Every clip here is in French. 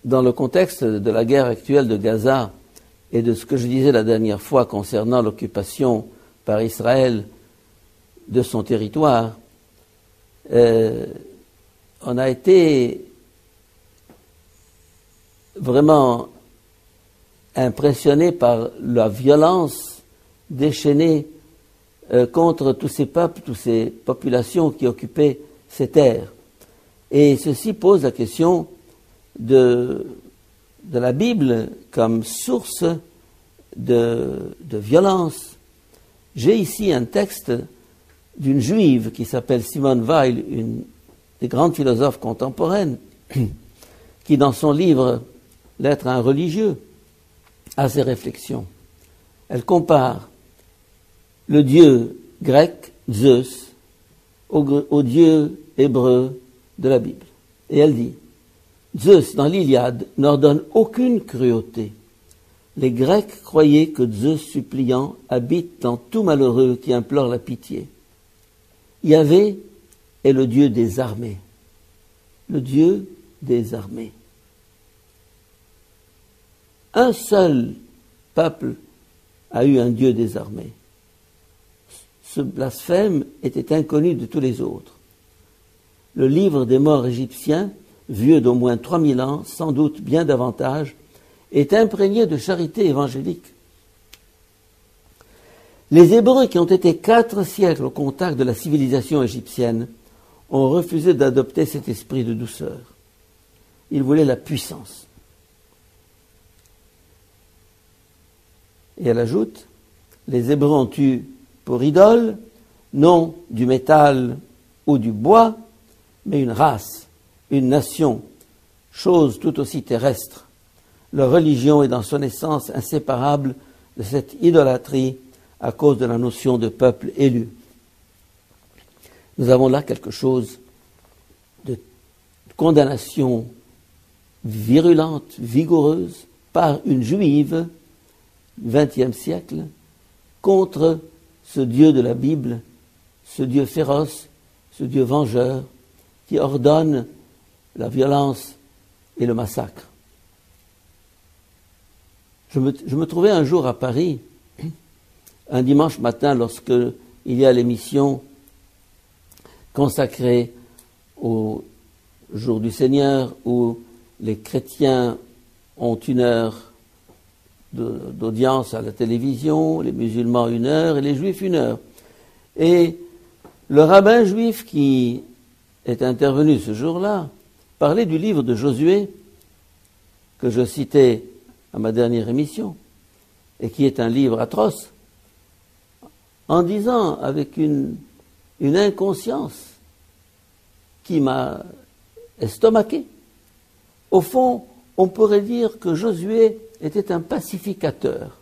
dans le contexte de la guerre actuelle de Gaza et de ce que je disais la dernière fois concernant l'occupation par Israël de son territoire, on a été vraiment impressionné par la violence déchaînée contre tous ces peuples, toutes ces populations qui occupaient ces terres. Et ceci pose la question de la Bible comme source de violence. J'ai ici un texte d'une juive qui s'appelle Simone Weil, une des grandes philosophes contemporaines, qui dans son livre « L'être à un religieux » a ses réflexions. Elle compare le dieu grec, Zeus, au dieu hébreu de la Bible. Et elle dit, Zeus, dans l'Iliade, n'ordonne aucune cruauté. Les Grecs croyaient que Zeus suppliant habite dans tout malheureux qui implore la pitié. Yahvé est le Dieu des armées. Le Dieu des armées. Un seul peuple a eu un Dieu des armées. Ce blasphème était inconnu de tous les autres. Le livre des morts égyptiens, vieux d'au moins 3000 ans, sans doute bien davantage, est imprégné de charité évangélique. Les Hébreux qui ont été 4 siècles au contact de la civilisation égyptienne ont refusé d'adopter cet esprit de douceur. Ils voulaient la puissance. Et elle ajoute, les Hébreux ont eu pour idole, non du métal ou du bois, mais une race, une nation, chose tout aussi terrestre. Leur religion est dans son essence inséparable de cette idolâtrie à cause de la notion de peuple élu. Nous avons là quelque chose de condamnation virulente, vigoureuse, par une juive du XXe siècle contre ce Dieu de la Bible, ce Dieu féroce, ce Dieu vengeur, qui ordonne la violence et le massacre. Je me trouvais un jour à Paris, un dimanche matin, lorsque il y a l'émission consacrée au jour du Seigneur, où les chrétiens ont 1 heure d'audience à la télévision, les musulmans 1 heure et les juifs 1 heure. Et le rabbin juif qui est intervenu ce jour-là parlait du livre de Josué, que je citais à ma dernière émission, et qui est un livre atroce, en disant avec une inconscience qui m'a estomaqué. Au fond, on pourrait dire que Josué était un pacificateur.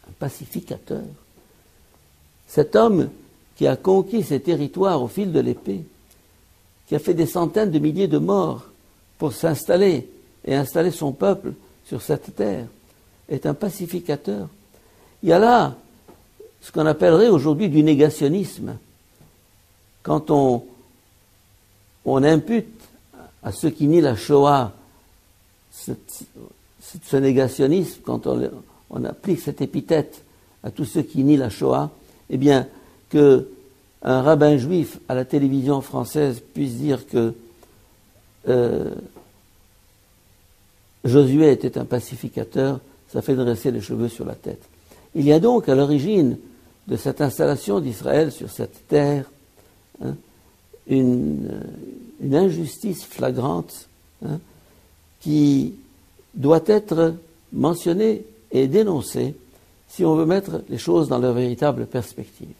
Un pacificateur. Cet homme qui a conquis ses territoires au fil de l'épée, qui a fait des centaines de milliers de morts pour s'installer et installer son peuple sur cette terre, est un pacificateur. Il y a là ce qu'on appellerait aujourd'hui du négationnisme. Quand on impute à ceux qui nient la Shoah ce négationnisme, quand on applique cette épithète à tous ceux qui nient la Shoah, eh bien, qu'un rabbin juif à la télévision française puisse dire que Josué était un pacificateur, ça fait dresser les cheveux sur la tête. Il y a donc à l'origine de cette installation d'Israël sur cette terre une injustice flagrante qui doit être mentionnée et dénoncée si on veut mettre les choses dans leur véritable perspective.